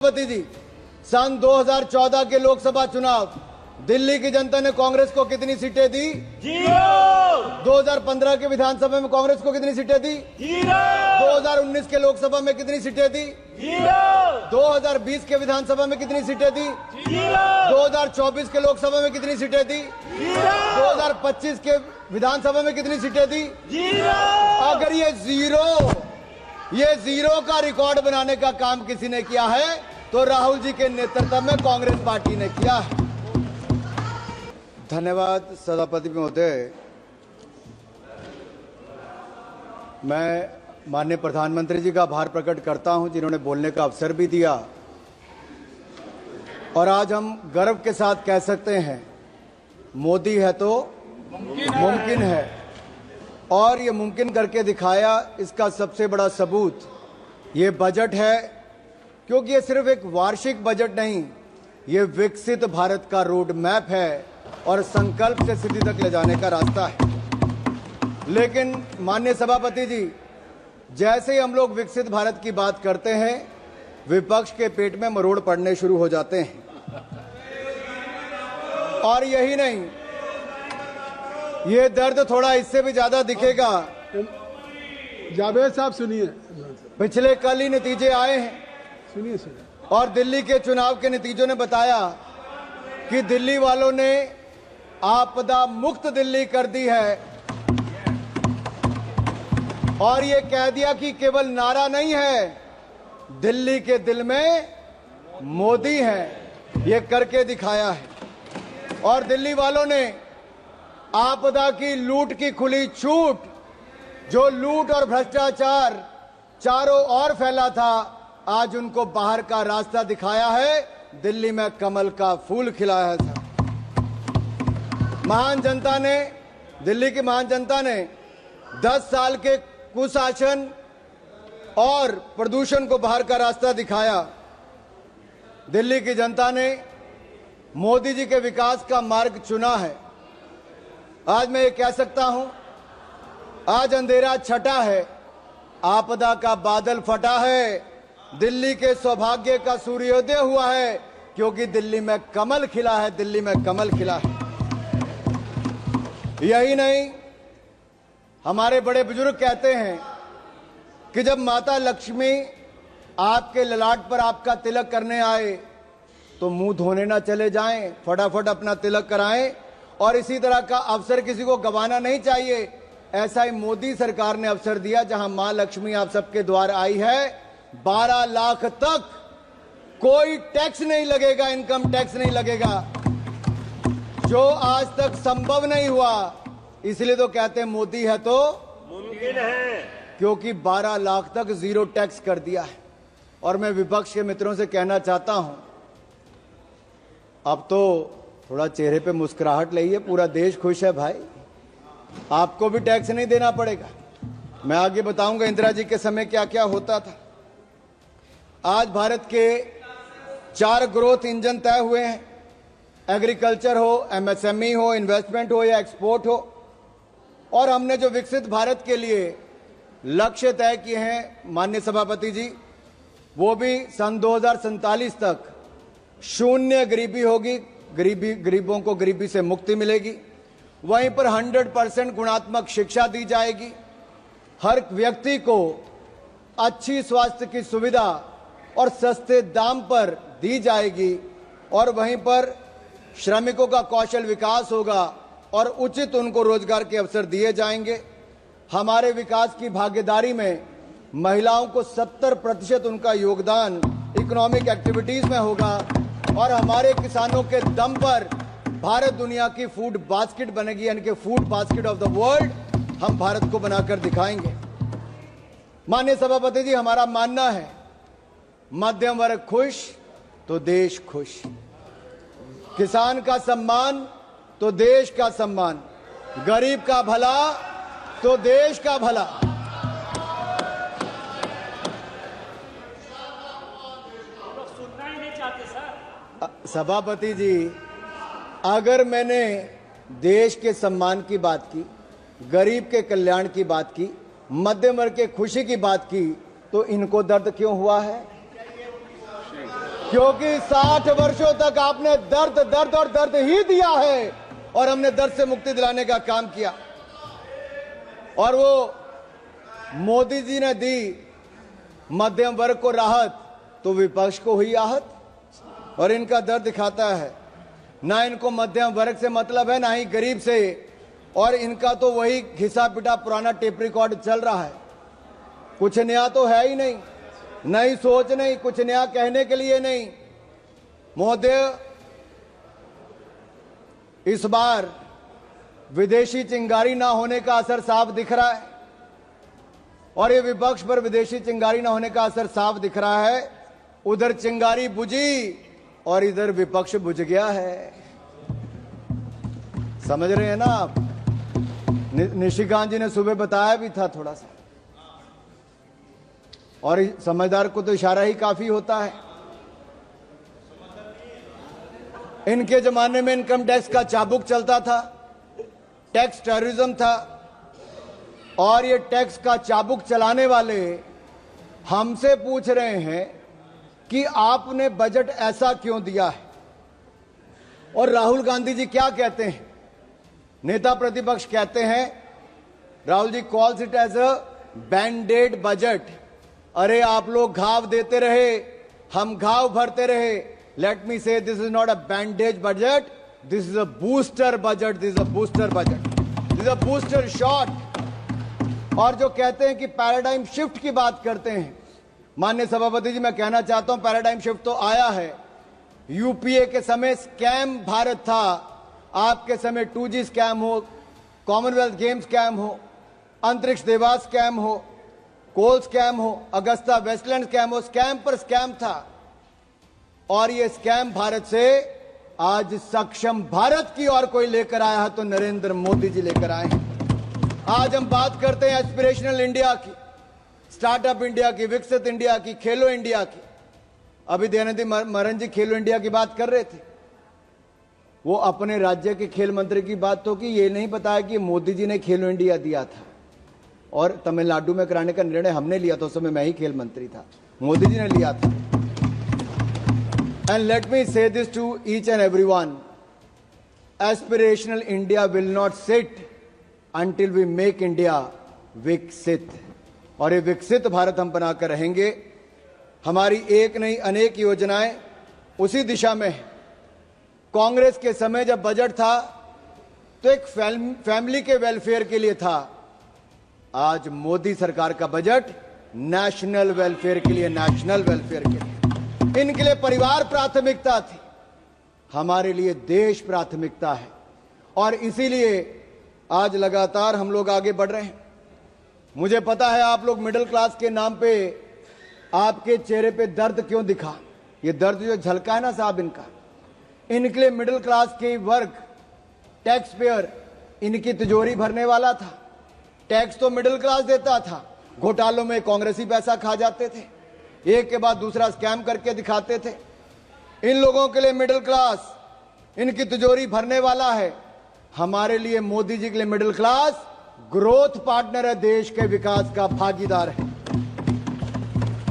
सभापति जी, सन 2014 के लोकसभा चुनाव दिल्ली की जनता ने कांग्रेस को कितनी सीटें दी? 0। 2015 के विधानसभा में कांग्रेस को कितनी सीटें दी? 0। 2019 के लोकसभा में कितनी सीटें दी? 0। 2020 के विधानसभा में कितनी सीटें दी? 0। 2024 के लोकसभा में कितनी सीटें दी? 2025 के विधानसभा में कितनी सीटें दी? 0। अगर ये जीरो का रिकॉर्ड बनाने का काम किसी ने किया है तो राहुल जी के नेतृत्व में कांग्रेस पार्टी ने किया है। धन्यवाद सभापति महोदय। मैं माननीय प्रधानमंत्री जी का आभार प्रकट करता हूं जिन्होंने बोलने का अवसर भी दिया और आज हम गर्व के साथ कह सकते हैं मोदी है तो मुमकिन है और ये मुमकिन करके दिखाया। इसका सबसे बड़ा सबूत ये बजट है, क्योंकि ये सिर्फ एक वार्षिक बजट नहीं, ये विकसित भारत का रोड मैप है और संकल्प से सिद्धि तक ले जाने का रास्ता है। लेकिन माननीय सभापति जी, जैसे ही हम लोग विकसित भारत की बात करते हैं विपक्ष के पेट में मरोड़ पड़ने शुरू हो जाते हैं। और यही नहीं, ये दर्द थोड़ा इससे भी ज्यादा दिखेगा। जावेद साहब सुनिए, पिछले कल ही नतीजे आए हैं सुनिए। और दिल्ली के चुनाव के नतीजों ने बताया कि दिल्ली वालों ने आपदा मुक्त दिल्ली कर दी है और ये कह दिया कि केवल नारा नहीं है, दिल्ली के दिल में मोदी है, ये करके दिखाया है। और दिल्ली वालों ने आपदा की लूट की खुली छूट, जो लूट और भ्रष्टाचार चारों ओर फैला था, आज उनको बाहर का रास्ता दिखाया है। दिल्ली में कमल का फूल खिलाया था। महान जनता ने, दिल्ली की महान जनता ने 10 साल के कुशासन और प्रदूषण को बाहर का रास्ता दिखाया। दिल्ली की जनता ने मोदी जी के विकास का मार्ग चुना है। आज मैं ये कह सकता हूं, आज अंधेरा छटा है, आपदा का बादल फटा है, दिल्ली के सौभाग्य का सूर्योदय हुआ है, क्योंकि दिल्ली में कमल खिला है, दिल्ली में कमल खिला है। यही नहीं, हमारे बड़े बुजुर्ग कहते हैं कि जब माता लक्ष्मी आपके ललाट पर आपका तिलक करने आए तो मुंह धोने ना चले जाएं, फटाफट अपना तिलक कराएं। और इसी तरह का अवसर किसी को गंवाना नहीं चाहिए। ऐसा ही मोदी सरकार ने अवसर दिया, जहां मां लक्ष्मी आप सबके द्वार आई है। 12 लाख तक कोई टैक्स नहीं लगेगा, इनकम टैक्स नहीं लगेगा, जो आज तक संभव नहीं हुआ। इसलिए तो कहते हैं मोदी है तो मुमकिन है, क्योंकि 12 लाख तक जीरो टैक्स कर दिया है। और मैं विपक्ष के मित्रों से कहना चाहता हूं, अब तो थोड़ा चेहरे पे मुस्कुराहट लाइए, पूरा देश खुश है भाई, आपको भी टैक्स नहीं देना पड़ेगा। मैं आगे बताऊंगा इंदिरा जी के समय क्या क्या होता था। आज भारत के 4 ग्रोथ इंजन तय हुए हैं, एग्रीकल्चर हो, एमएसएमई हो, इन्वेस्टमेंट हो या एक्सपोर्ट हो। और हमने जो विकसित भारत के लिए लक्ष्य तय किए हैं माननीय सभापति जी, वो भी सन 2047 तक शून्य गरीबी होगी, गरीबों को गरीबी से मुक्ति मिलेगी। वहीं पर 100% गुणात्मक शिक्षा दी जाएगी, हर व्यक्ति को अच्छी स्वास्थ्य की सुविधा और सस्ते दाम पर दी जाएगी। और वहीं पर श्रमिकों का कौशल विकास होगा और उचित उनको रोजगार के अवसर दिए जाएंगे। हमारे विकास की भागीदारी में महिलाओं को 70% उनका योगदान इकोनॉमिक एक्टिविटीज में होगा। और हमारे किसानों के दम पर भारत दुनिया की फूड बास्केट बनेगी, यानी कि food basket of the world हम भारत को बनाकर दिखाएंगे। माननीय सभापति जी, हमारा मानना है मध्यम वर्ग खुश तो देश खुश, किसान का सम्मान तो देश का सम्मान, गरीब का भला तो देश का भला। सभापति जी, अगर मैंने देश के सम्मान की बात की, गरीब के कल्याण की बात की, मध्यम वर्ग के खुशी की बात की, तो इनको दर्द क्यों हुआ है? क्योंकि 60 वर्षों तक आपने दर्द दर्द और दर्द ही दिया है और हमने दर्द से मुक्ति दिलाने का काम किया। और वो मोदी जी ने दी मध्यम वर्ग को राहत तो विपक्ष को हुई आहत, और इनका दर्द दिखाता है। ना इनको मध्यम वर्ग से मतलब है, ना ही गरीब से, और इनका तो वही घिसा पिटा पुराना टेप रिकॉर्ड चल रहा है। कुछ नया तो है ही नहीं, नई सोच नहीं, कुछ नया कहने के लिए नहीं। महोदय, इस बार विदेशी चिंगारी ना होने का असर साफ दिख रहा है, और ये विपक्ष पर विदेशी चिंगारी ना होने का असर साफ दिख रहा है। उधर चिंगारी बुझी और इधर विपक्ष बुझ गया है। समझ रहे हैं ना आप? निशिकांत जी ने सुबह बताया भी था थोड़ा सा, और समझदार को तो इशारा ही काफी होता है। इनके जमाने में इनकम टैक्स का चाबुक चलता था, टैक्स टेररिज्म था, और ये टैक्स का चाबुक चलाने वाले हमसे पूछ रहे हैं कि आपने बजट ऐसा क्यों दिया है। और राहुल गांधी जी क्या कहते हैं? नेता प्रतिपक्ष कहते हैं, Rahul ji calls it as a band aid budget. अरे आप लोग घाव देते रहे, हम घाव भरते रहे। Late me say this is not a bandage budget, this is a booster budget, this is a booster budget, this is a booster shot. और जो कहते हैं कि पैराडाइम शिफ्ट की बात करते हैं, माननीय सभापति जी मैं कहना चाहता हूं पैराडाइम शिफ्ट तो आया है। यूपीए के समय स्कैम भारत था, आपके समय 2G स्कैम हो, कॉमनवेल्थ गेम्स स्कैम हो, अंतरिक्ष देवास स्कैम हो, कोल स्कैम हो, अगस्ता वेस्टलैंड स्कैम हो, स्कैम पर स्कैम था। और ये स्कैम भारत से आज सक्षम भारत की ओर कोई लेकर आया है तो नरेंद्र मोदी जी लेकर आए हैं। आज हम बात करते हैं एस्पिरेशनल इंडिया की, स्टार्टअप इंडिया की, विकसित इंडिया की, खेलो इंडिया की। अभी दयानिधि मारन जी खेलो इंडिया की बात कर रहे थे, वो अपने राज्य के खेल मंत्री की बात तो की, ये नहीं बताया कि मोदी जी ने खेलो इंडिया दिया था और तमिलनाडु में कराने का निर्णय हमने लिया था। उस समय मैं ही खेल मंत्री था, मोदी जी ने लिया था। And let me say this to each and everyone, aspirational India will not sit until we make India विकसित। और ये विकसित भारत हम बनाकर रहेंगे। हमारी एक नहीं अनेक योजनाएं उसी दिशा में है। कांग्रेस के समय जब बजट था तो एक फैमिली के वेलफेयर के लिए था। आज मोदी सरकार का बजट नेशनल वेलफेयर के लिए, नेशनल वेलफेयर के लिए। इनके लिए परिवार प्राथमिकता थी, हमारे लिए देश प्राथमिकता है। और इसीलिए आज लगातार हम लोग आगे बढ़ रहे हैं। मुझे पता है आप लोग मिडिल क्लास के नाम पे, आपके चेहरे पे दर्द क्यों दिखा। ये दर्द जो झलका है ना साहब इनका, इनके लिए मिडिल क्लास के वर्ग, टैक्स पेयर, इनकी तिजोरी भरने वाला था। टैक्स तो मिडिल क्लास देता था, घोटालों में कांग्रेसी पैसा खा जाते थे, एक के बाद दूसरा स्कैम करके दिखाते थे। इन लोगों के लिए मिडिल क्लास इनकी तिजोरी भरने वाला है। हमारे लिए मोदी जी के लिए मिडिल क्लास ग्रोथ पार्टनर है, देश के विकास का भागीदार है।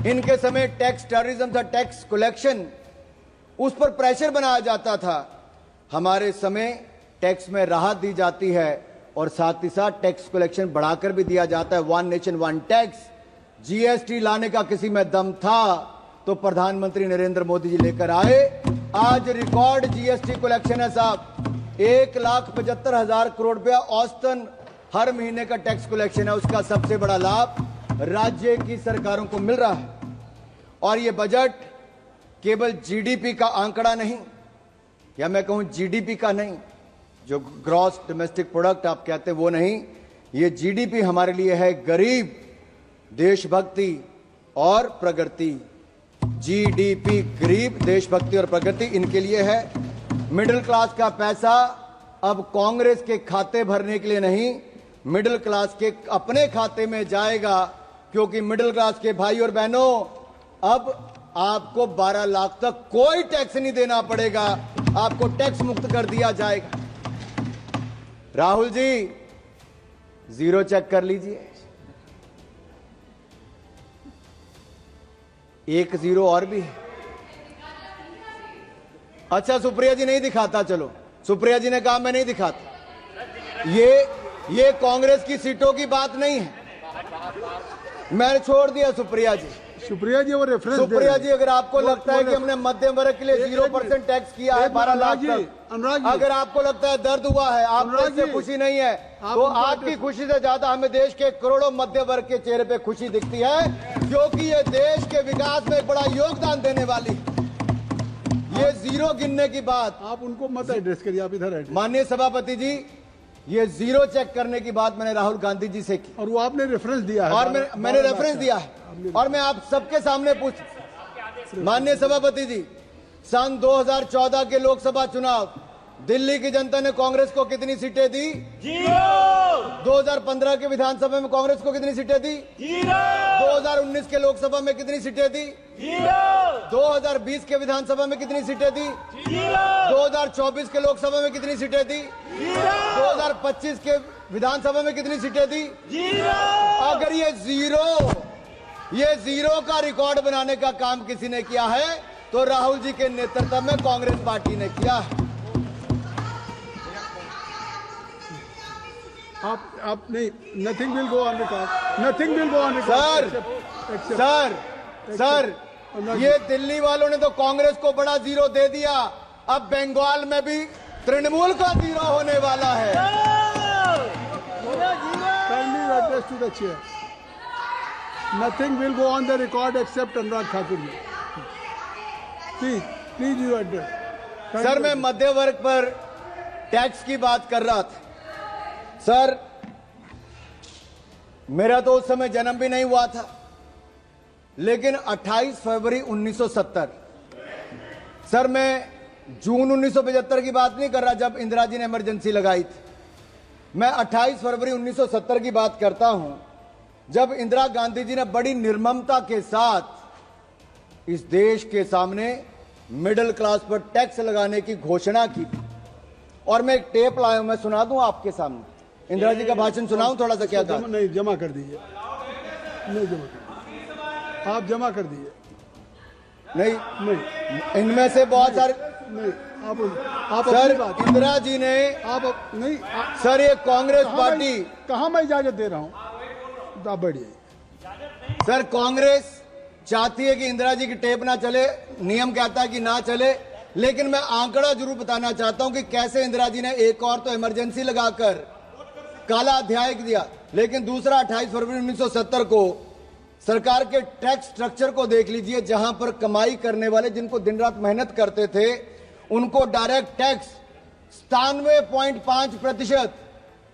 इनके समय टैक्स टेररिज्म था, टैक्स कलेक्शन, उस पर प्रेशर बनाया जाता था। हमारे समय टैक्स में राहत दी जाती है और साथ ही साथ टैक्स कलेक्शन बढ़ाकर भी दिया जाता है। One nation one tax, GST लाने का किसी में दम था तो प्रधानमंत्री नरेंद्र मोदी जी लेकर आए। आज रिकॉर्ड जीएसटी कलेक्शन है साहब, 1,75,000 करोड़ रुपया औसतन हर महीने का टैक्स कलेक्शन है। उसका सबसे बड़ा लाभ राज्य की सरकारों को मिल रहा है। और ये बजट केवल जीडीपी का आंकड़ा नहीं, या मैं कहूं जीडीपी का नहीं, जो ग्रॉस डोमेस्टिक प्रोडक्ट आप कहते हैं वो नहीं, ये जीडीपी हमारे लिए है गरीब, देशभक्ति और प्रगति। जीडीपी गरीब, देशभक्ति और प्रगति इनके लिए है। मिडिल क्लास का पैसा अब कांग्रेस के खाते भरने के लिए नहीं, मिडिल क्लास के अपने खाते में जाएगा। क्योंकि मिडिल क्लास के भाई और बहनों, अब आपको 12 लाख तक कोई टैक्स नहीं देना पड़ेगा, आपको टैक्स मुक्त कर दिया जाएगा। राहुल जी जीरो चेक कर लीजिए, 1 जीरो और भी है। अच्छा, सुप्रिया जी नहीं दिखाता, चलो सुप्रिया जी ने कहा मैं नहीं दिखाता। ये कांग्रेस की सीटों की बात नहीं है, मैंने छोड़ दिया सुप्रिया जी। सुप्रिया जी वो रेफरेंस सुप्रिया जी, अगर आपको लगता है कि हमने मध्यम वर्ग के लिए 0% टैक्स किया है 12 लाख तक, अनुराग जी, अगर आपको लगता है दर्द हुआ है, आपको अनुराग इससे जी, खुशी नहीं है, आप तो उनको आपकी खुशी से ज्यादा हमें देश के करोड़ों मध्य वर्ग के चेहरे पे खुशी दिखती है, क्योंकि ये देश के विकास में एक बड़ा योगदान देने वाली। ये जीरो गिनने की बात आप उनको मत एड्रेस करिए, आप इधर एड्रेस। माननीय सभापति जी, ये जीरो चेक करने की बात मैंने राहुल गांधी जी से की, और वो आपने रेफरेंस दिया है, और मैंने रेफरेंस दिया है, और मैं आप सबके सामने माननीय सभापति जी, सन 2014 के लोकसभा चुनाव दिल्ली की जनता ने कांग्रेस को कितनी सीटें दी? 0 2015 के विधानसभा में कांग्रेस को कितनी सीटें दी? 0 2019 के लोकसभा में कितनी सीटें दी? 0 2020 के विधानसभा में कितनी सीटें दी? 0 2024 के लोकसभा में कितनी सीटें दी? 2025 के विधानसभा में कितनी सीटें दी? 0 अगर ये जीरो का रिकॉर्ड बनाने का काम किसी ने किया है तो राहुल जी के नेतृत्व में कांग्रेस पार्टी ने किया है। आप नहीं, nothing will go on record, nothing will go on record. Sir, ये दिल्ली वालों ने तो कांग्रेस को बड़ा जीरो दे दिया, अब बंगाल में भी तृणमूल का जीरो होने वाला है। Kindly address to the chair. Nothing will go on the record except Anurag Thakur ji. Please you address. Sir, मैं मध्य वर्ग पर टैक्स की बात कर रहा था। सर, मेरा तो उस समय जन्म भी नहीं हुआ था, लेकिन 28 फरवरी 1970, सर मैं जून 1975 की बात नहीं कर रहा जब इंदिरा जी ने इमरजेंसी लगाई थी, मैं 28 फरवरी 1970 की बात करता हूं, जब इंदिरा गांधी जी ने बड़ी निर्ममता के साथ इस देश के सामने मिडिल क्लास पर टैक्स लगाने की घोषणा की। और मैं एक टेप लाया हूं, मैं सुना दूं आपके सामने। इंदिरा जी का भाषण सुनाऊं थोड़ा सा? क्या कहा? नहीं, जमा कर दीजिए, नहीं जमा कर, आप जमा कर दीजिए। नहीं, इनमें से बहुत सारे नहीं, आप सर, अपनी बात, इंदिरा जी ने नहीं सर, ये कांग्रेस पार्टी, कहां मैं इजाजत दे रहा हूं? आप बढ़िए। सर, कांग्रेस चाहती है कि इंदिरा जी की टेप ना चले, नियम कहता है कि ना चले, लेकिन मैं आंकड़ा जरूर बताना चाहता हूं कि कैसे इंदिरा जी ने एक और तो इमरजेंसी लगाकर काला अध्याय दिया, लेकिन दूसरा 28 फरवरी 1970 को सरकार के टैक्स स्ट्रक्चर को देख लीजिए, जहां पर कमाई करने वाले जिनको दिन रात मेहनत करते थे उनको डायरेक्ट टैक्स 97.5%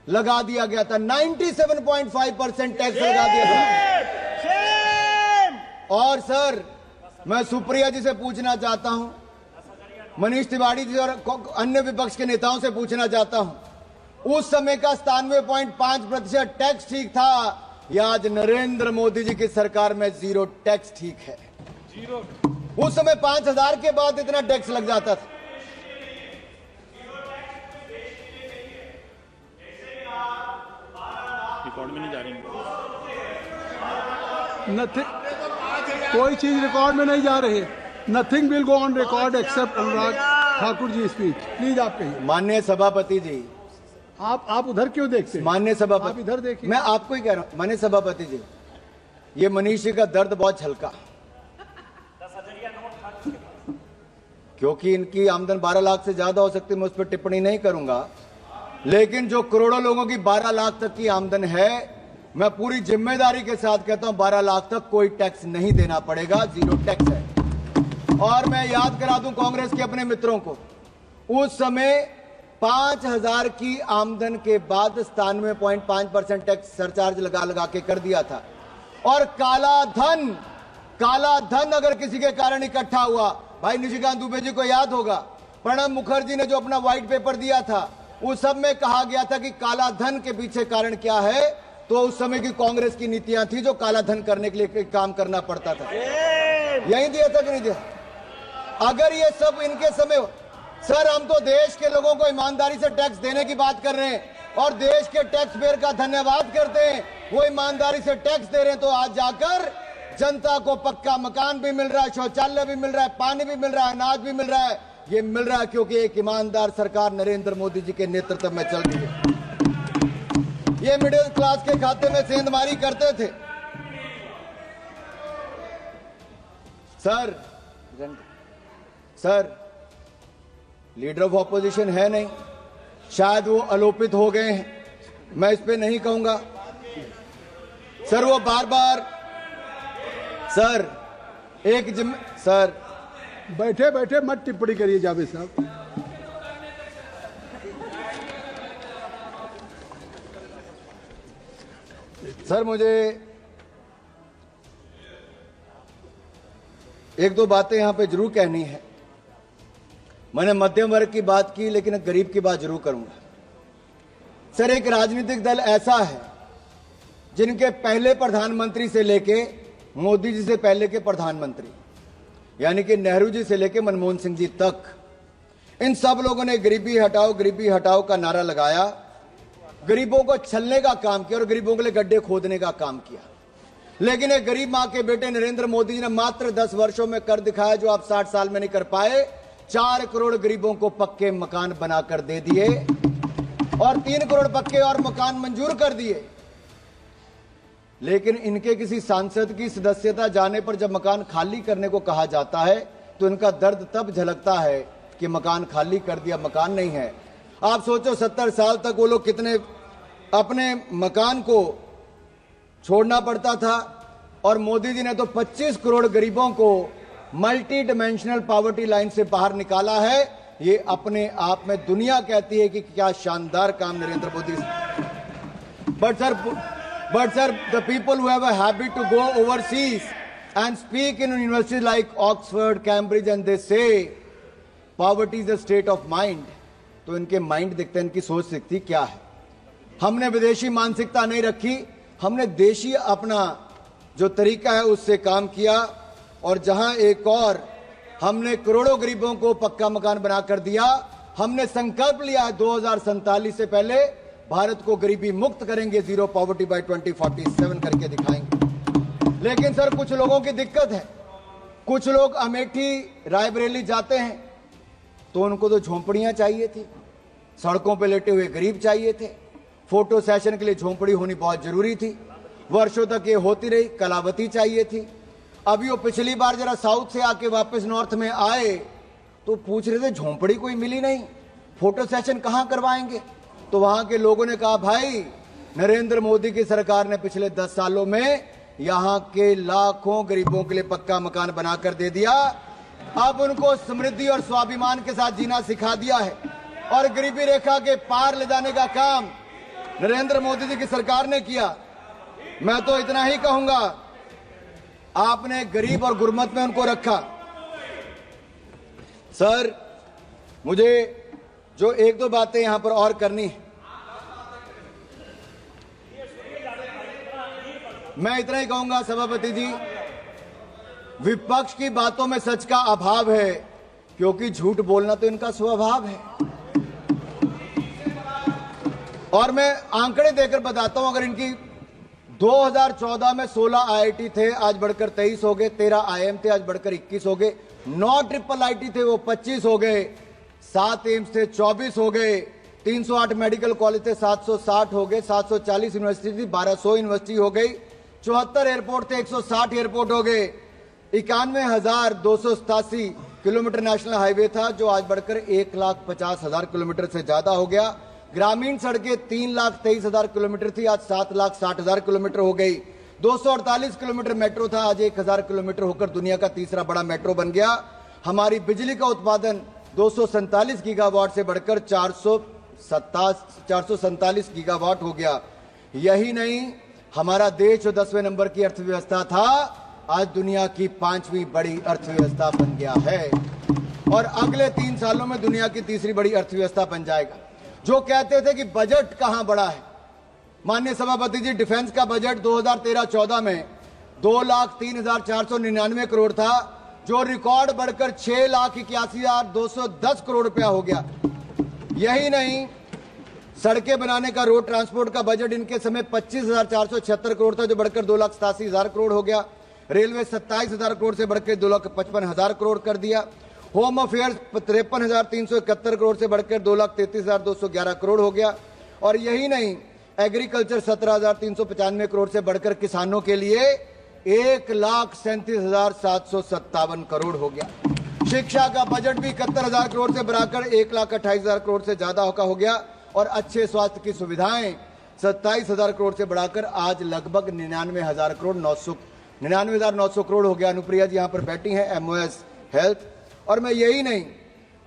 लगा दिया गया था, 97.5% टैक्स लगा दिया था। और सर, मैं सुप्रिया जी से पूछना चाहता हूं, मनीष तिवारी जी और अन्य विपक्ष के नेताओं से पूछना चाहता हूं, उस समय का 97.5% टैक्स ठीक था या आज नरेंद्र मोदी जी की सरकार में जीरो टैक्स ठीक है? उस समय 5000 के बाद इतना टैक्स लग जाता था। रिकॉर्ड में नहीं जा रही। कोई चीज रिकॉर्ड में नहीं जा रही है। Nothing will go on record except Anurag Thakur ji speech. Please आप कहिए। माननीय सभापति जी, आप उधर क्यों देखते हैं? माननीय आप सभापति, इधर देखिए। मैं आपको ही कह रहा हूं, माननीय सभापति जी, ये मनीष जी का दर्द बहुत झलका, क्योंकि इनकी आमदन 12 लाख से ज्यादा हो सकती है, मैं उस पर टिप्पणी नहीं करूंगा, लेकिन जो करोड़ों लोगों की 12 लाख तक की आमदन है, मैं पूरी जिम्मेदारी के साथ कहता हूं 12 लाख तक कोई टैक्स नहीं देना पड़ेगा, जीरो टैक्स है। और मैं याद करा दूं कांग्रेस के अपने मित्रों को, उस समय 5000 की आमदन के बाद 97.5% टैक्स सरचार्ज लगा के कर दिया था। और काला धन अगर किसी के कारण इकट्ठा हुआ, भाई निशिकांत दुबे जी को याद होगा, प्रणब मुखर्जी ने जो अपना व्हाइट पेपर दिया था, उस सब में कहा गया था कि काला धन के पीछे कारण क्या है, तो उस समय की कांग्रेस की नीतियां थी जो काला धन करने के लिए काम करना पड़ता था। यही दिया था कि नहीं दिया? अगर ये सब इनके समय, सर हम तो देश के लोगों को ईमानदारी से टैक्स देने की बात कर रहे हैं और देश के टैक्स पेयर का धन्यवाद करते हैं, वो ईमानदारी से टैक्स दे रहे हैं, तो आज जाकर जनता को पक्का मकान भी मिल रहा है, शौचालय भी मिल रहा है, पानी भी मिल रहा है, अनाज भी मिल रहा है, ये मिल रहा है क्योंकि एक ईमानदार सरकार नरेंद्र मोदी जी के नेतृत्व में चल रही है। ये मिडिल क्लास के खाते में सेंधमारी करते थे। सर लीडर ऑफ ऑपोजिशन है नहीं, शायद वो आलोपित हो गए हैं, मैं इस पे नहीं कहूंगा। सर वो बार बार सर बैठे बैठे मत टिप्पणी करिए जावेद साहब। सर मुझे एक दो बातें यहां पे जरूर कहनी है। मैंने मध्यम वर्ग की बात की, लेकिन गरीब की बात जरूर करूंगा। सर एक राजनीतिक दल ऐसा है जिनके पहले प्रधानमंत्री से लेके मोदी जी से पहले के प्रधानमंत्री यानी कि नेहरू जी से लेके मनमोहन सिंह जी तक, इन सब लोगों ने गरीबी हटाओ का नारा लगाया, गरीबों को छलने का काम किया और गरीबों के लिए गड्ढे खोदने का काम किया। लेकिन एक गरीब मां के बेटे नरेंद्र मोदी जी ने मात्र 10 वर्षों में कर दिखाया जो आप 60 साल में नहीं कर पाए। 4 करोड़ गरीबों को पक्के मकान बनाकर दे दिए और 3 करोड़ पक्के और मकान मंजूर कर दिए। लेकिन इनके किसी सांसद की सदस्यता जाने पर जब मकान खाली करने को कहा जाता है तो इनका दर्द तब झलकता है कि मकान खाली कर दिया, मकान नहीं है। आप सोचो 70 साल तक वो लोग कितने अपने मकान को छोड़ना पड़ता था, और मोदी जी ने तो 25 करोड़ गरीबों को मल्टी डायमेंशनल पॉवर्टी लाइन से बाहर निकाला है। ये अपने आप में दुनिया कहती है कि क्या शानदार काम Narendra Modi. But sir, the people who have a habit to go overseas and speak in universities like Oxford, Cambridge, and they say poverty is a state of mind, तो इनके माइंड दिखते हैं, इनकी सोच दिखती क्या है। हमने विदेशी मानसिकता नहीं रखी, हमने देशी अपना जो तरीका है उससे काम किया, और जहां एक और हमने करोड़ों गरीबों को पक्का मकान बनाकर दिया। हमने संकल्प लिया है 2047 से पहले भारत को गरीबी मुक्त करेंगे, जीरो पॉवर्टी बाय 2047 करके दिखाएंगे। लेकिन सर कुछ लोगों की दिक्कत है, कुछ लोग अमेठी रायबरेली जाते हैं तो उनको तो झोंपड़ियां चाहिए थी, सड़कों पे लेटे हुए गरीब चाहिए थे, फोटो सेशन के लिए झोंपड़ी होनी बहुत जरूरी थी, वर्षों तक ये होती रही, कलावती चाहिए थी। अभी वो पिछली बार जरा साउथ से आके वापस नॉर्थ में आए तो पूछ रहे थे झोंपड़ी कोई मिली नहीं, फोटो सेशन कहां करवाएंगे। तो वहां के लोगों ने कहा भाई नरेंद्र मोदी की सरकार ने पिछले 10 सालों में यहां के लाखों गरीबों के लिए पक्का मकान बनाकर दे दिया। अब उनको समृद्धि और स्वाभिमान के साथ जीना सिखा दिया है, और गरीबी रेखा के पार ले जाने का काम नरेंद्र मोदी जी की सरकार ने किया। मैं तो इतना ही कहूंगा, आपने गरीब और गुरमत में उनको रखा। सर मुझे जो एक दो बातें यहां पर और करनी है, मैं इतना ही कहूंगा सभापति जी, विपक्ष की बातों में सच का अभाव है क्योंकि झूठ बोलना तो इनका स्वभाव है। और मैं आंकड़े देकर बताता हूं, अगर इनकी 2014 में 16 IIT थे, आज बढ़कर 23 हो गए, 13 IIM थे, आज बढ़कर 21 हो गए, 9 ट्रिपल IIT थे वो 25 हो गए, 7 एम्स थे 24 हो गए, 308 मेडिकल कॉलेज थे 760 हो गए, 740 यूनिवर्सिटी थी 1200 यूनिवर्सिटी हो गई, 74 एयरपोर्ट थे 160 एयरपोर्ट हो गए, 91,287 किलोमीटर नेशनल हाईवे था जो आज बढ़कर 1,50,000 किलोमीटर से ज्यादा हो गया। ग्रामीण सड़कें 3,23,000 किलोमीटर थी, आज 7,60,000 किलोमीटर हो गई। 248 किलोमीटर मेट्रो था, आज 1,000 किलोमीटर होकर दुनिया का तीसरा बड़ा मेट्रो बन गया। हमारी बिजली का उत्पादन 247 गीगावाट से बढ़कर 447 गीगावाट हो गया। यही नहीं, हमारा देश जो 10वें नंबर की अर्थव्यवस्था था आज दुनिया की 5वीं बड़ी अर्थव्यवस्था बन गया है, और अगले 3 सालों में दुनिया की तीसरी बड़ी अर्थव्यवस्था बन जाएगा। जो कहते थे कि बजट कहां बड़ा है, माननीय सभापति जी, डिफेंस का बजट 2013-14 में 2,03,499 करोड़ था, जो रिकॉर्ड बढ़कर 6,81,210 करोड़ रुपया हो गया। यही नहीं, सड़कें बनाने का, रोड ट्रांसपोर्ट का बजट इनके समय 25,476 करोड़ था, जो बढ़कर 2,87,000 करोड़ हो गया। रेलवे 27,000 करोड़ से बढ़कर 2,55,000 करोड़ कर दिया। होम अफेयर्स 53,371 करोड़ से बढ़कर 2,33,211 करोड़ हो गया। और यही नहीं, एग्रीकल्चर 17,395 करोड़ से बढ़कर किसानों के लिए 1,37,757 करोड़ हो गया। शिक्षा का बजट भी 71,000 करोड़ से बढ़ाकर 1,28,000 करोड़ से ज्यादा का हो गया। और अच्छे स्वास्थ्य की सुविधाएं 27,000 करोड़ से बढ़ाकर आज लगभग 99,900 करोड़ हो गया। अनुप्रिया जी यहां पर बैठी हैं, MOS हेल्थ। और मैं यही नहीं,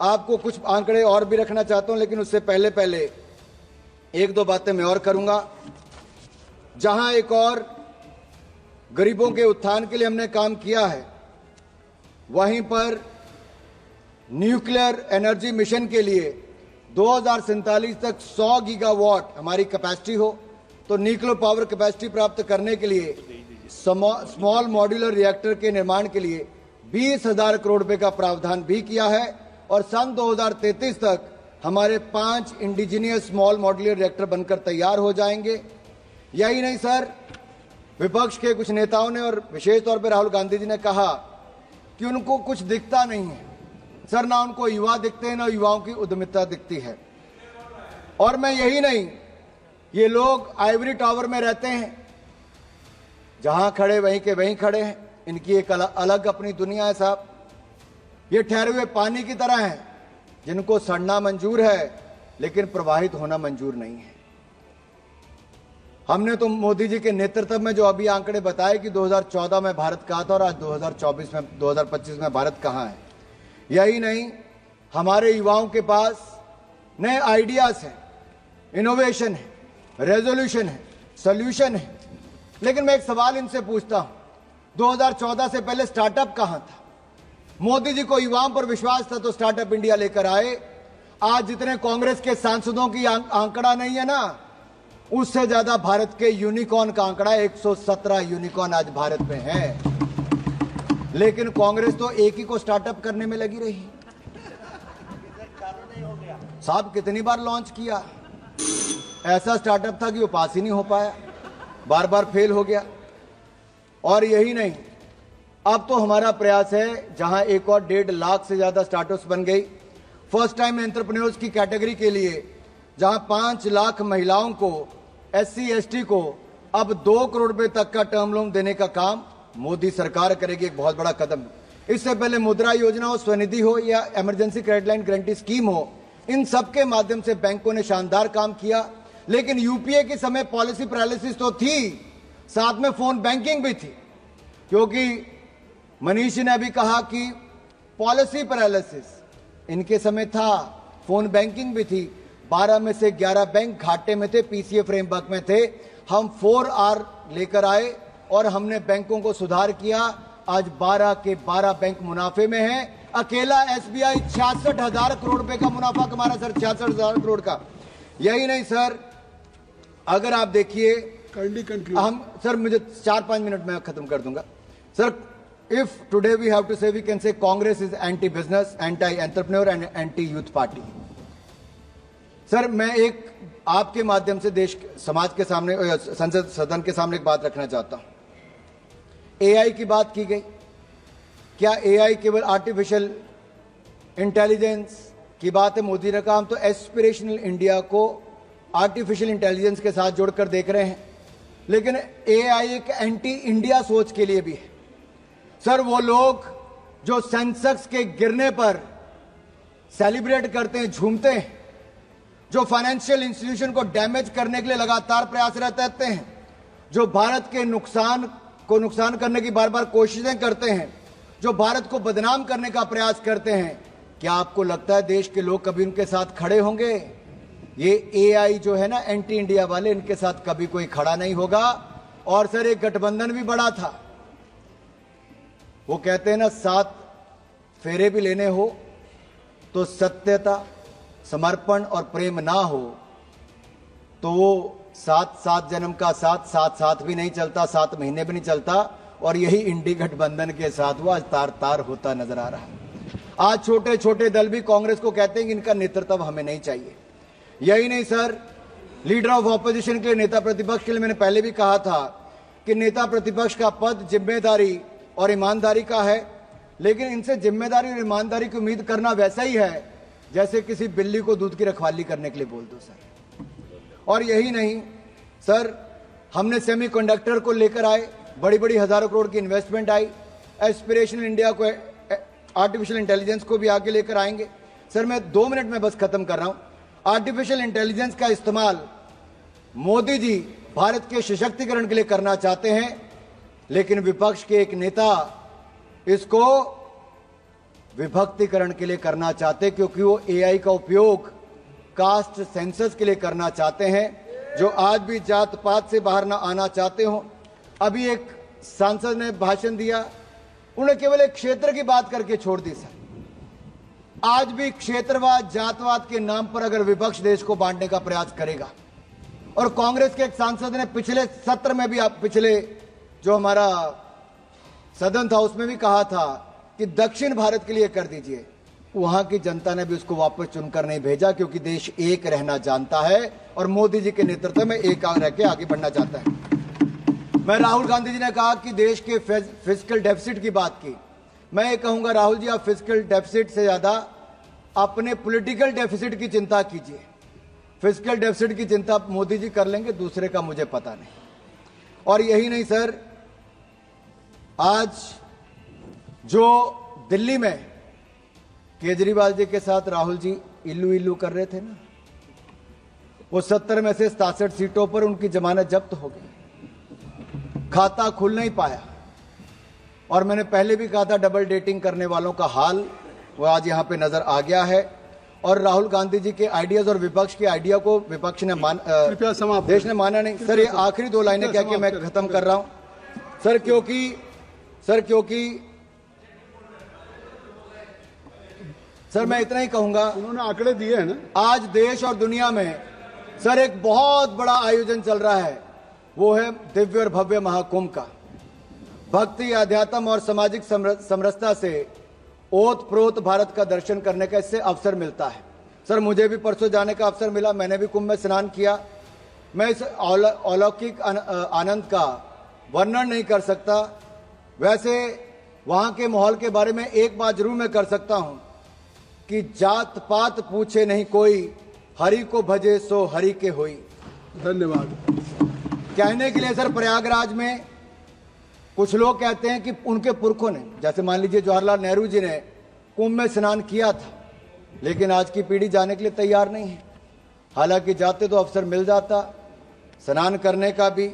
आपको कुछ आंकड़े और भी रखना चाहता हूं, लेकिन उससे पहले एक दो बातें मैं और करूंगा। जहां एक और गरीबों के उत्थान के लिए हमने काम किया है, वहीं पर न्यूक्लियर एनर्जी मिशन के लिए 2047 तक 100 गीगावाट हमारी कैपेसिटी हो, तो न्यूक्लियर पावर कैपेसिटी प्राप्त करने के लिए स्मॉल मॉड्यूलर रिएक्टर के निर्माण के लिए 20,000 करोड़ रुपए का प्रावधान भी किया है। और सन 2033 तक हमारे 5 इंडिजिनियस स्मॉल मॉड्यूलर रिएक्टर बनकर तैयार हो जाएंगे। यही नहीं सर, विपक्ष के कुछ नेताओं ने और विशेष तौर पर राहुल गांधी जी ने कहा कि उनको कुछ दिखता नहीं है। सर, ना उनको युवा दिखते हैं, ना युवाओं की उद्यमिता दिखती है। और मैं यही नहीं, ये लोग आइवरी टावर में रहते हैं, जहां खड़े वहीं के वहीं खड़े हैं। इनकी एक अलग अपनी दुनिया है साहब। ये ठहरे हुए पानी की तरह हैं, जिनको सड़ना मंजूर है लेकिन प्रवाहित होना मंजूर नहीं है। हमने तो मोदी जी के नेतृत्व में जो अभी आंकड़े बताए कि 2014 में भारत कहाँ था और आज 2025 में भारत कहाँ है। यही नहीं, हमारे युवाओं के पास नए आइडियाज हैं, इनोवेशन है, रेजोल्यूशन है, सॉल्यूशन है। लेकिन मैं एक सवाल इनसे पूछता हूं, 2014 से पहले स्टार्टअप कहां था? मोदी जी को युवाओं पर विश्वास था तो स्टार्टअप इंडिया लेकर आए। आज जितने कांग्रेस के सांसदों की आंकड़ा नहीं है ना, उससे ज्यादा भारत के यूनिकॉर्न का आंकड़ा 117 यूनिकॉर्न आज भारत में है। लेकिन कांग्रेस तो एक ही को स्टार्टअप करने में लगी रही। साहब, कितनी बार लॉन्च किया, ऐसा स्टार्टअप था कि वो पास ही नहीं हो पाया, बार बार फेल हो गया। और यही नहीं, अब तो हमारा प्रयास है, जहां एक और 1.5 लाख से ज्यादा स्टार्टअप्स बन गई। फर्स्ट टाइम एंटरप्रेन्योर्स की कैटेगरी के लिए जहां 5 लाख महिलाओं को, SC ST को अब 2 करोड़ रुपए तक का टर्म लोन देने का काम मोदी सरकार करेगी। एक बहुत बड़ा कदम। इससे पहले मुद्रा योजना हो, स्वनिधि हो या emergency credit line guarantee scheme हो, इन सब के माध्यम से बैंकों ने शानदार काम किया। लेकिन यूपीए के समय पॉलिसी पैरालिसिस तो थी, साथ में फोन बैंकिंग भी थी। क्योंकि मनीष जी ने अभी कहा कि पॉलिसी पैरालिसिस इनके समय था, फोन बैंकिंग भी थी। 12 में से 11 बैंक घाटे में थे, PCA फ्रेमवर्क में थे। हम 4R लेकर आए और हमने बैंकों को सुधार किया। आज 12 के 12 बैंक मुनाफे में हैं। अकेला SBI 66,000 करोड़ रुपए का मुनाफा कमा रहा सर, 66,000 करोड़ का। यही नहीं सर, अगर आप देखिए, हम सर, मुझे 4-5 मिनट में खत्म कर दूंगा sir. If today we have to say, we can say Congress is anti business, anti entrepreneur and anti youth party. Sir, मैं एक आपके माध्यम से देश समाज के सामने, संसद सदन के सामने एक बात रखना चाहता हूं। AI की बात की गई, क्या AI केवल आर्टिफिशियल इंटेलिजेंस की बात है? मोदी ने कहा हम तो एस्पिरेशनल इंडिया को आर्टिफिशियल इंटेलिजेंस के साथ जोड़कर देख रहे हैं। लेकिन AI एक एंटी इंडिया सोच के लिए भी है। सर, वो लोग जो सेंसेक्स के गिरने पर सेलिब्रेट करते हैं, झूमते हैं, जो फाइनेंशियल इंस्टीट्यूशन को डैमेज करने के लिए लगातार प्रयासरत रहते हैं, जो भारत के नुकसान करने की बार बार कोशिशें करते हैं, जो भारत को बदनाम करने का प्रयास करते हैं, क्या आपको लगता है देश के लोग कभी उनके साथ खड़े होंगे? ये AI जो है ना, एंटी इंडिया वाले, इनके साथ कभी कोई खड़ा नहीं होगा। और सर, एक गठबंधन भी बड़ा था। वो कहते हैं ना, 7 फेरे भी लेने हो तो सत्यता, समर्पण और प्रेम ना हो तो वो 7 जन्म का साथ भी नहीं चलता, 7 महीने भी नहीं चलता। और यही इंडी गठबंधन के साथ वो आज तार होता नजर आ रहा है। आज छोटे छोटे दल भी कांग्रेस को कहते हैं कि इनका नेतृत्व हमें नहीं चाहिए। यही नहीं सर, लीडर ऑफ ऑपोजिशन के लिए, नेता प्रतिपक्ष के लिए मैंने पहले भी कहा था कि नेता प्रतिपक्ष का पद जिम्मेदारी और ईमानदारी का है। लेकिन इनसे जिम्मेदारी और ईमानदारी की उम्मीद करना वैसा ही है जैसे किसी बिल्ली को दूध की रखवाली करने के लिए बोल दो सर। और यही नहीं सर, हमने सेमीकंडक्टर को लेकर आए, बड़ी बड़ी हजारों करोड़ की इन्वेस्टमेंट आई, एस्पिरेशनल इंडिया को, आर्टिफिशियल इंटेलिजेंस को भी आगे लेकर आएंगे। सर मैं 2 मिनट में बस खत्म कर रहा हूं। आर्टिफिशियल इंटेलिजेंस का इस्तेमाल मोदी जी भारत के सशक्तिकरण के लिए करना चाहते हैं, लेकिन विपक्ष के एक नेता इसको विभक्तिकरण के लिए करना चाहते, क्योंकि वो एआई का उपयोग कास्ट सेंसस के लिए करना चाहते हैं, जो आज भी जात पात से बाहर ना आना चाहते हो। अभी एक सांसद ने भाषण दिया, उन्होंने केवल एक क्षेत्र की बात करके छोड़ दी सर। आज भी क्षेत्रवाद जातवाद के नाम पर अगर विपक्ष देश को बांटने का प्रयास करेगा, और कांग्रेस के एक सांसद ने पिछले सत्र में भी, पिछले जो हमारा सदन था उसमें भी कहा था कि दक्षिण भारत के लिए कर दीजिए, वहां की जनता ने भी उसको वापस चुनकर नहीं भेजा, क्योंकि देश एक रहना जानता है और मोदी जी के नेतृत्व में एक रह के आगे बढ़ना चाहता है। मैं राहुल गांधी जी ने कहा कि देश के फिस्कल डेफिसिट की बात की, मैं ये कहूंगा राहुल जी आप फिस्कल डेफिसिट से ज्यादा अपने पॉलिटिकल डेफिसिट की चिंता कीजिए। फिस्कल डेफिसिट की चिंता मोदी जी कर लेंगे, दूसरे का मुझे पता नहीं। और यही नहीं सर, आज जो दिल्ली में केजरीवाल जी के साथ राहुल जी इल्लू इल्लू कर रहे थे ना, वो 70 में से 67 सीटों पर उनकी जमानत जब्त हो गई, खाता खुल नहीं पाया। और मैंने पहले भी कहा था डबल डेटिंग करने वालों का हाल वो आज यहां पे नजर आ गया है। और राहुल गांधी जी के आइडियाज और विपक्ष के आइडिया को विपक्ष ने कृपया समाप्त, देश ने माना नहीं। सर ये आखिरी 2 लाइनें कह के मैं खत्म कर रहा हूं सर, क्योंकि सर मैं इतना ही कहूंगा, उन्होंने आंकड़े दिए हैं ना, आज देश और दुनिया में सर एक बहुत बड़ा आयोजन चल रहा है, वो है दिव्य और भव्य महाकुंभ का। भक्ति, अध्यात्म और सामाजिक समरसता से ओत प्रोत भारत का दर्शन करने का इससे अवसर मिलता है। सर मुझे भी परसों जाने का अवसर मिला, मैंने भी कुंभ में स्नान किया। मैं इस अलौकिक आनंद का वर्णन नहीं कर सकता। वैसे वहां के माहौल के बारे में एक बात जरूर मैं कर सकता हूं कि जात पात पूछे नहीं कोई, हरि को भजे सो हरि के होई। धन्यवाद। कहने के लिए सर प्रयागराज में कुछ लोग कहते हैं कि उनके पुरखों ने, जैसे मान लीजिए जवाहरलाल नेहरू जी ने कुंभ में स्नान किया था, लेकिन आज की पीढ़ी जाने के लिए तैयार नहीं है। हालांकि जाते तो अवसर मिल जाता स्नान करने का भी,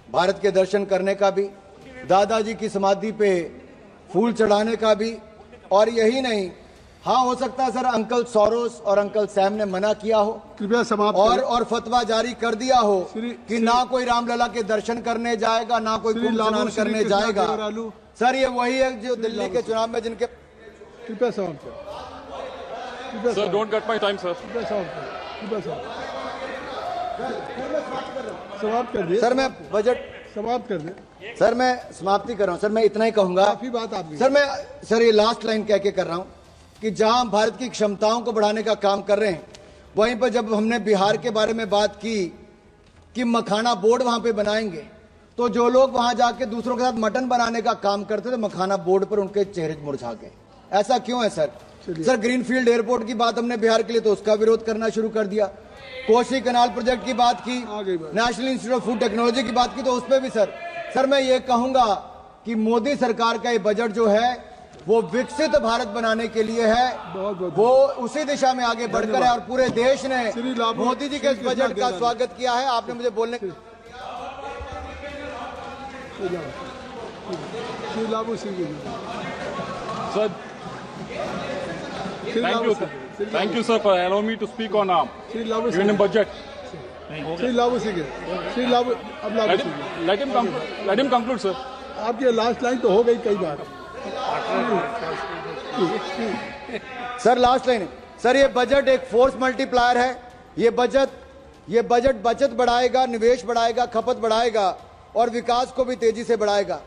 भारत के दर्शन करने का भी, दादाजी की समाधि पे फूल चढ़ाने का भी। और यही नहीं, हाँ हो सकता है सर अंकल सोरोस और अंकल सैम ने मना किया हो, कृपया समाप्त और फतवा जारी कर दिया हो कि ना कोई रामलला के दर्शन करने जाएगा, ना कोई कुंभ स्नान करने जाएगा। सर ये वही है जो दिल्ली के चुनाव में जिनके, कृपया समाप्त करें। Sir, don't cut my time, sir. कृपया समाप्त करें, कृपया समाप्त कर दिए। सर मैं बजट समाप्त कर दें। सर मैं समाप्ति कर रहा हूं। सर मैं इतना ही कहूंगा, काफी बात आपकी। सर ये लास्ट लाइन कह के कर रहा हूं कि जहां हम भारत की क्षमताओं को बढ़ाने का काम कर रहे हैं, वहीं पर जब हमने बिहार के बारे में बात की कि मखाना बोर्ड वहां पे बनाएंगे, तो जो लोग वहां जाके दूसरों के साथ मटन बनाने का काम करते थे, मखाना बोर्ड पर उनके चेहरे मुरझा गए। ऐसा क्यों है सर? सर ग्रीनफील्ड एयरपोर्ट की बात हमने बिहार के लिए, तो उसका विरोध करना शुरू कर दिया। कोसी कनाल प्रोजेक्ट की बात की, national institute of food technology की बात की, तो उस पर भी सर मैं ये कहूंगा कि मोदी सरकार का ये बजट जो है वो विकसित भारत बनाने के लिए है, वो उसी दिशा में आगे बढ़कर है। और पूरे देश ने मोदी जी के इस बजट का स्वागत किया है। आपने मुझे बोलने Sir, thank you, sir, for allowing me to speak on Union budget. Shri लाबू Singh, Shri Labu, अब Labu Singh, Let him conclude, sir. आपकी लास्ट लाइन तो हो गई कई बार। सर लास्ट लाइन, सर ये बजट एक फोर्स मल्टीप्लायर है। ये बजट बचत बढ़ाएगा, निवेश बढ़ाएगा, खपत बढ़ाएगा और विकास को भी तेजी से बढ़ाएगा।